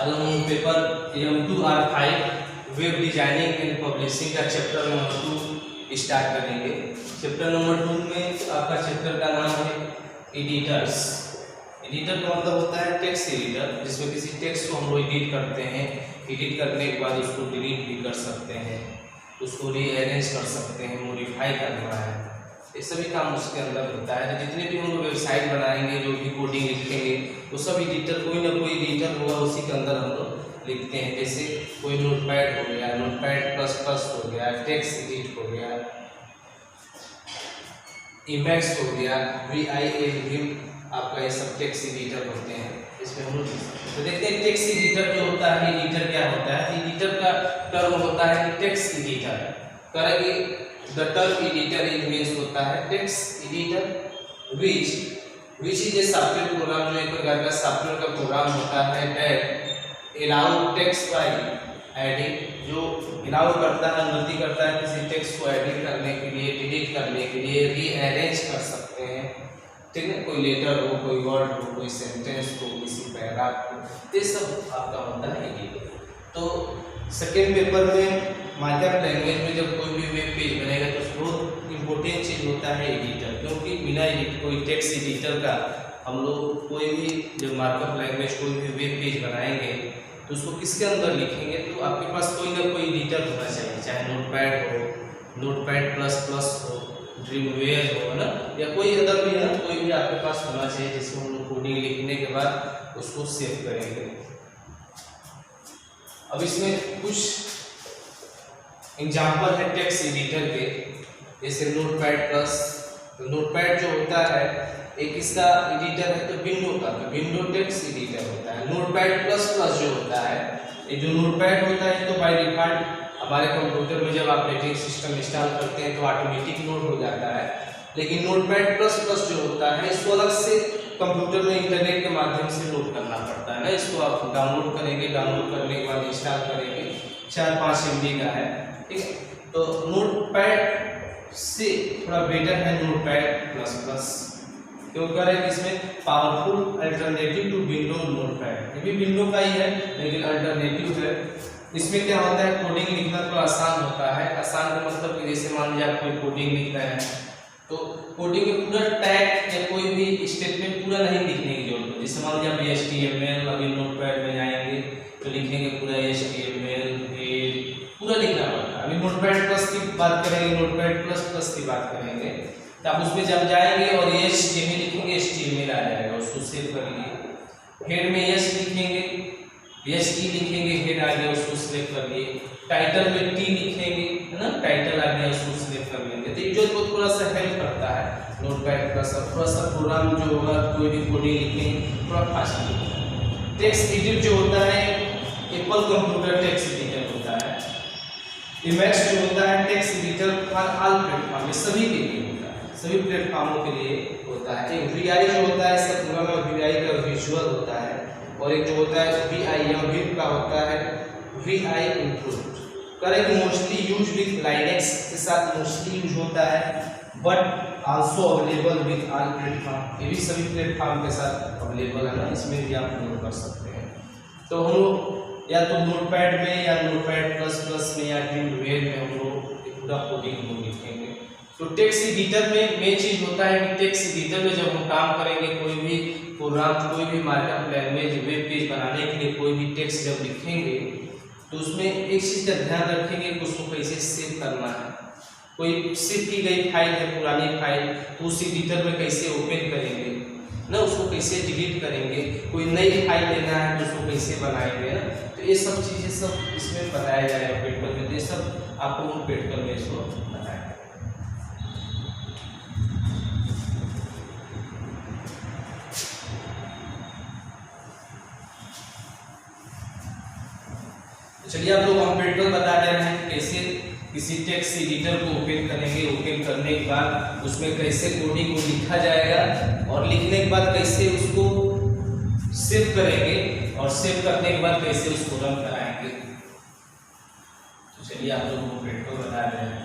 आज हम paper M2R5 web designing and publishing का चैप्टर नंबर 2 स्टार्ट करेंगे। चैप्टर नंबर 2 में आपका चैप्टर का नाम है एडिटर्स। एडिटर का मतलब होता है टेक्स्ट एडिटर, जिसमें किसी टेक्स्ट को हम लोग एडिट करते हैं। एडिट करने के बाद उसको डिलीट भी कर सकते हैं, उसको रीअरेंज कर सकते हैं, मॉडिफाई करना है, ये सभी काम उसके अंदर होता है। तो जितने भी हम लोग वेबसाइट बनाएंगे, जो भी कोडिंग लिखेंगे, वो सब एडिटर, कोई ना कोई एडिटर होगा, उसी के अंदर हम लोग लिखते हैं। जैसे कोई नोटपैड हो गया, नोटपैड प्लस प्लस हो गया, टेक्स्ट एडिट हो गया, इमेक्स हो गया, VIM, आपका ये सब टेक्स्ट एडिटर होते हैं। इसमें हम लोग तो देखते हैं टेक्स्ट एडिटर जो होता है, एडिटर क्या होता है। एडिटर का टर्म होता है टेक्स्ट एडिटर। करेंगे the term editor it means होता है text editor which is a software program, जो एक प्रकार का सॉफ्टवेयर का प्रोग्राम होता है that allow text bye edit, जो अलाउ करता है, अनुमति करता है किसी टेक्स्ट को एडिट करने के लिए, डिलीट करने के लिए, रीअरेंज कर सकते हैं, ठीक है। कोई लेटर हो, कोई वर्ड हो, कोई सेंटेंस हो, किसी पैराग्राफ हो, ये सब आपका होता है एडिटर। तो सेकेंड पेपर में मार्कअप लैंग्वेज में जब कोई भी वेब पेज बनेगा तो बहुत इंपॉर्टेंट चीज़ होता है एडिटर, क्योंकि बिना कोई टेक्स्ट एडिटर का हम लोग कोई भी जब मार्कअप लैंग्वेज कोई भी वेब पेज बनाएंगे तो उसको किसके अंदर लिखेंगे, तो आपके पास कोई ना कोई एडिटर होना चाहिए, चाहे नोटपैड हो, नोटपैड प्लस प्लस हो, ड्रीमवेयर हो ना, या कोई अदर भी है, कोई भी आपके पास होना चाहिए जिसमें हम लोग कोडिंग लिखने के बाद उसको सेव करेंगे। अब इसमें कुछ एग्जाम्पल है टेक्स्ट एडिटर के, जैसे नोटपैड प्लस। तो नोटपैड जो होता है एक इसका एडिटर है तो विंडो का, तो विंडो टेक्स्ट एडिटर होता है। नोटपैड प्लस प्लस जो होता है, ये जो नोटपैड होता है तो बाय डिफॉल्ट हमारे कंप्यूटर में जब ऑपरेटिंग सिस्टम इंस्टॉल करते हैं तो ऑटोमेटिक नोट हो जाता है। लेकिन नोटपैड प्लस प्लस जो होता है इसको अलग से कंप्यूटर में इंटरनेट के माध्यम से लोड करना पड़ता है ना। इसको आप डाउनलोड करेंगे, डाउनलोड करने के बाद इंस्टॉल करेंगे, 4-5 MB का है, ठीक है। तो नोटपैड से थोड़ा बेटर है नोटपैड प्लस प्लस, क्यों करें, इसमें powerful alternative to window notepad. ये भी विंडो का ही है लेकिन अल्टरनेटिव है। इसमें क्या होता है, कोडिंग लिखना थोड़ा आसान होता है। आसान का मतलब कि जैसे मान लीजिए आप कोई कोडिंग लिख रहे हैं तो कोडिंग में पूरा टैग या कोई भी स्टेटमेंट पूरा नहीं लिखने की जरूरत है। जैसे मान लीजिए आप HTML, अभी नोटपैड में जाएंगे तो लिखेंगे पूरा HTML पूरा लिखना पड़ता है। अभी नोटपैड प्लस की बात करेंगे, नोटपैड प्लस प्लस की बात करेंगे तो आप उसमें जब जाएंगे और HTML लिखेंगे, HTML आ जाएगा, उसको सेव करिए। हेड में S लिखेंगे, ST लिखेंगे, हेड आ गया, उसको सिलेक्ट कर लिए। टाइटल में T लिखेंगे, है ना, टाइटल आ गया, उसको सिलेक्ट कर लेंगे। तो ये जो थोड़ा सा हेल्प करता है नोटपैड प्लस। थोड़ा सा प्रोग्राम जो होगा, कोई भी कोडिंग लिखेंगे थोड़ा फास्ट लिखेंगे। टेक्स्ट एडिटर जो होता है एप्पल कंप्यूटर टेक्स्ट एडिटर होता है। इमेक्स जो होता है text editor for all platform, सभी के लिए होता है, सभी प्लेटफॉर्मों के लिए होता है। एक VI जो होता है, इसका पूरा नाम VI का विजुअल होता है, और एक जो होता है VIM का होता है VI improve. Correct mostly use with Linux के साथ मोस्टली यूज होता है, but also available with all platform, ये भी सभी प्लेटफॉर्म के साथ अवेलेबल है ना, इसमें भी आप डाउनलोड कर सकते हैं। तो हम लोग या तो नोटपैड में या नोटपैड प्लस प्लस में या ड्रीमवेयर में हम लोग पूरा कोडिंग को लिखेंगे। तो टेक्स्ट एडिटर में मेन चीज होता है कि टेक्स्ट एडिटर में जब हम काम करेंगे, कोई भी प्रोग्राम, कोई भी मार्कअप लैंग्वेज वेब पेज बनाने के लिए कोई भी टेक्स्ट जब लिखेंगे तो उसमें एक चीज़ का ध्यान रखेंगे कि उसको कैसे सेव करना है। कोई सेव की गई फाइल है, पुरानी फाइल, तो उस एडिटर में कैसे ओपन करेंगे ना, उसको कैसे डिलीट करेंगे, कोई नई फाइल लेना है तो उसको कैसे बनाएंगे ना। तो ये सब चीज़ें सब इसमें बताया जाएगा प्रैक्टिकल में, तो ये सब आपको प्रैक्टिकल में इसको बताया। चलिए आप लोग हम प्रैक्टिकल बता दे रहे हैं कैसे किसी टेक्स्ट एडिटर को ओपन करेंगे। ओपन करने के बाद उसमें कैसे कोडिंग को लिखा जाएगा, और लिखने के बाद कैसे उसको सेव करेंगे, और सेव करने के बाद कैसे उसको रन कराएंगे। तो चलिए आप लोगों को प्रैक्टिकल बता रहे हैं।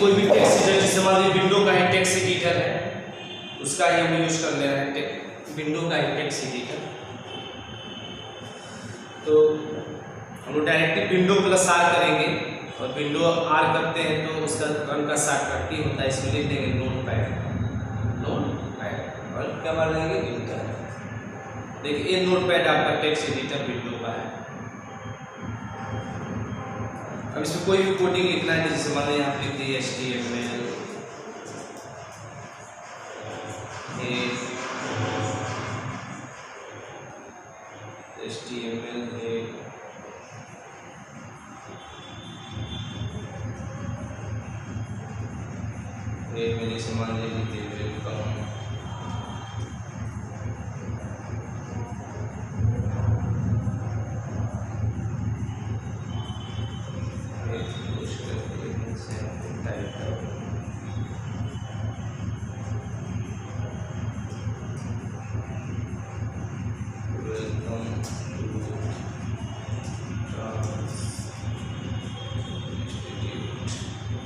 कोई भी टेक्स्ट एडिटर, जैसे मान लीजिए विंडो का ही टेक्स्ट एडिटर है, उसका ही हम यूज कर ले रहे हैं, विंडो का ही टेक्स्ट एडिटर। तो हम लोग डायरेक्टली विंडो प्लस आर करेंगे, और विंडो आर करते हैं तो उसका रन का शॉर्टकट की होता है, इसमें लिख देंगे नोटपैड, और क्या मार देंगे इंटर। देखिए ये नोटपैड आपका टेक्स्ट एडिटर विंडो का है। अब इसमें कोई भी कोडिंग लिखना है, जैसे मान लीजिए आप लिख दिए HTML मेरे से मान लीजिए वेलकम,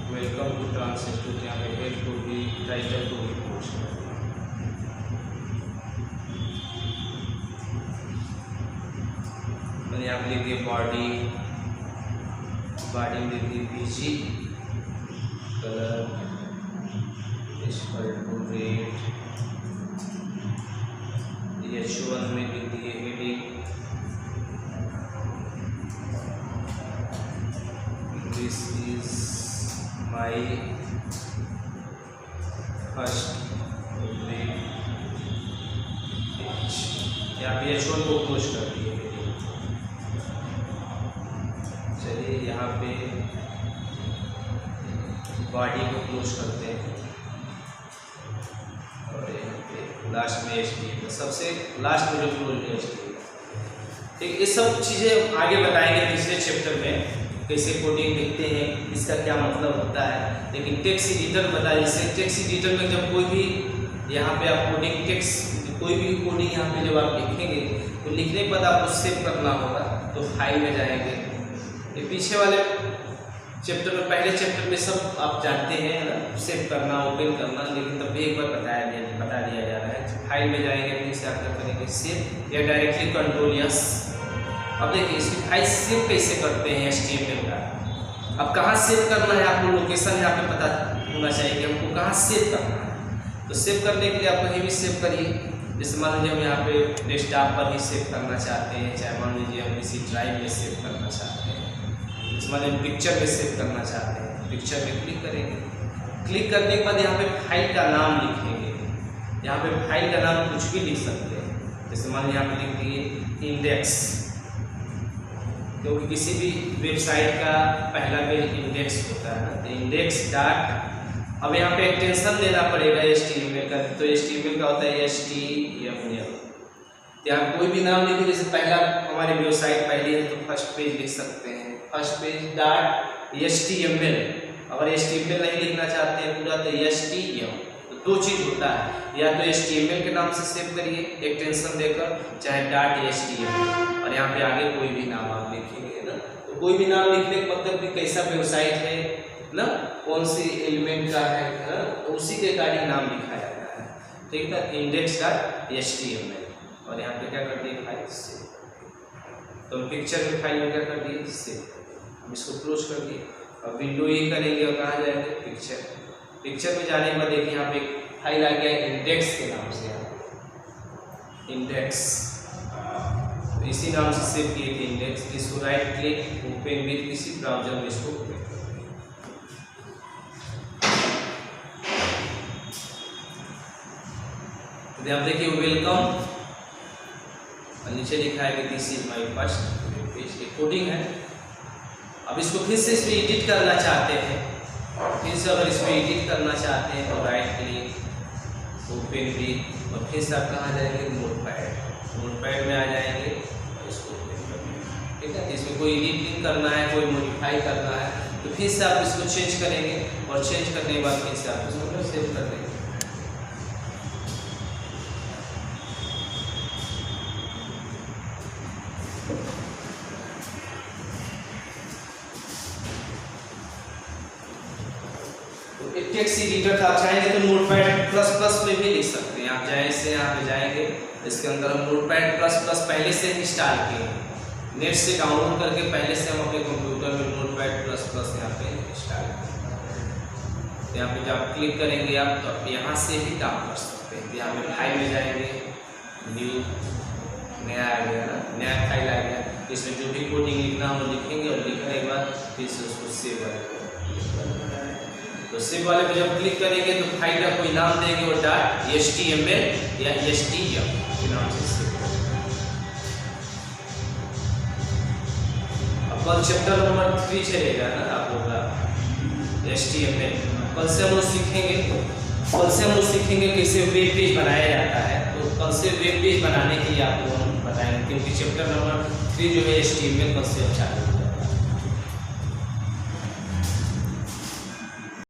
वेलकम टू ट्रांसलेट, यहाँ पे हेड को भी टाइटल को भी पोस्ट करें। मैंने यहाँ पे लिख दिया बॉडी, बॉडी में लिख दी PG, कलर रेड, H1 में लिख दिए heading, this is my first यहाँ पे H1 को क्लोज कर दिए। चलिए यहाँ पे बॉडी को क्लोज करते हैं, और यहाँ पे लास्ट में HTML, सबसे लास्ट में जो क्लोज है HTML। ठीक, ये सब चीज़ें आगे बताएंगे तीसरे चैप्टर में, कैसे कोडिंग लिखते हैं, इसका क्या मतलब होता है। लेकिन टेक्स्ट एडिटर बताया, जैसे टेक्स्ट एडिटर में जब कोई भी यहाँ पे आप कोडिंग टेक्स्ट, कोई भी कोडिंग यहाँ पे जब आप लिखेंगे तो लिखने के बाद आपको सेव करना होगा, तो फाइल में जाएंगे। ये पीछे वाले चैप्टर में, पहले चैप्टर में सब आप जानते हैं ना, सेव करना, ओपन करना, लेकिन तब भी एक बार बता दिया जा रहा है। फाइल में जाएंगे, फिर से आप क्या करेंगे सेव, या डायरेक्टली कंट्रोल+। अब देखिए इसकी फाइल सेव कैसे करते हैं HTML का। अब कहाँ सेव करना है, आपको लोकेशन यहाँ पे पता होना चाहिए कि हमको कहाँ सेव करना है। तो सेव करने के लिए आप कहीं भी सेव करिए, जैसे मान लीजिए हम यहाँ पे डेस्कटॉप पर ही सेव करना चाहते हैं, चाहे मान लीजिए हम किसी ड्राइव में सेव करना चाहते हैं, जैसे मान लीजिए पिक्चर में सेव करना चाहते हैं, पिक्चर में क्लिक करेंगे। क्लिक करने के बाद यहाँ पे फाइल का नाम लिखेंगे, यहाँ पे फाइल का नाम कुछ भी लिख सकते हैं, जैसे मान लीजिए यहाँ पे लिख दिए इंडेक्स, क्योंकि किसी भी वेबसाइट का पहला पेज इंडेक्स होता है ना, तो इंडेक्स डॉट, अब यहाँ पे एक्सटेंशन देना पड़ेगा HTML का, तो HTML का होता है HTML। यहाँ कोई भी नाम लिखिए, जैसे पहला हमारी वेबसाइट पहली है तो फर्स्ट पेज लिख सकते हैं, फर्स्ट पेज डॉट HTML। अगर HTML नहीं लिखना चाहते हैं पूरा तो HTML। तो दो चीज़ होता है, या तो HTML के नाम से सेव करिए एक्सटेंशन देकर, चाहे .html, और यहाँ पे आगे कोई भी नाम आप लिखेंगे ना। तो कोई भी नाम लिखने का मतलब कि कैसा वेबसाइट है ना, कौन सी एलिमेंट का है ना, तो उसी के अकॉर्डिंग नाम लिखा जाता है। ठीक है, index.html, और यहाँ पे क्या कर दिए फाइल सेव। तो पिक्चर में फाइल में क्या कर दिए सेव, इसको क्लोज कर दिए। अब विंडो ये करेंगे और कहाँ जाएंगे पिक्चर, पिक्चर में जाने के बाद देखिए यहाँ पे फाइल आ गया इंडेक्स के नाम से, इंडेक्स, तो इसी नाम से सेव किए थे इंडेक्स। इसको राइट क्लिक ओपन विद किसी ब्राउजर में इसको ओपन कर दें। तो आप देखिए वेलकम, नीचे लिखा है कि this is my first page, coding है। अब इसको फिर से इसमें एडिट करना चाहते हैं, फिर से अगर इसमें एडिट करना चाहते हैं तो राइट क्लिक ओपन विद, और फिर से आप कहाँ जाएंगे नोटपैड, नोटपैड में आ जाएंगे और इसको ओपन करेंगे। ठीक है, इसमें कोई एडिटिंग करना है, कोई मॉडिफाई करना है तो फिर से आप इसको चेंज करेंगे, और चेंज करने के बाद फिर से आप इसको सेव कर देंगे। टेक्स्ट एडिटर था, आप चाहेंगे तो नोटपैड प्लस प्लस में भी लिख सकते हैं। आप चाहे से यहाँ पे जाएंगे, इसके अंदर हम नोटपैड प्लस प्लस पहले से इंस्टॉल किए हैं, नेट से डाउनलोड करके पहले से हम अपने कंप्यूटर में नोटपैड प्लस प्लस यहाँ पे इंस्टॉल करें। यहाँ पे जब आप क्लिक करेंगे आप, तो आप यहाँ से भी काम कर सकते हैं। यहाँ पे फाइल में जाएंगे, न्यू, नया आ गया ना, नया फाइल आ गया, इसमें जो भी कोडिंग लिखना हो लिखेंगे और लिखने के बाद फिर से उसको सेव करेंगे। तो सेव वाले पे जब क्लिक करेंगे तो फाइल का कोई नाम देंगे और .html या .htm के नाम से सेव करेंगे। अब कल चैप्टर नंबर 3 चलेगा ना आप लोग का HTML। कल से हम लोग सीखेंगे कैसे वेब पेज बनाया जाता है। तो कल से वेब पेज बनाने के लिए आपको हम बताएंगे, क्योंकि चैप्टर नंबर 3 जो है HTML कल से चालू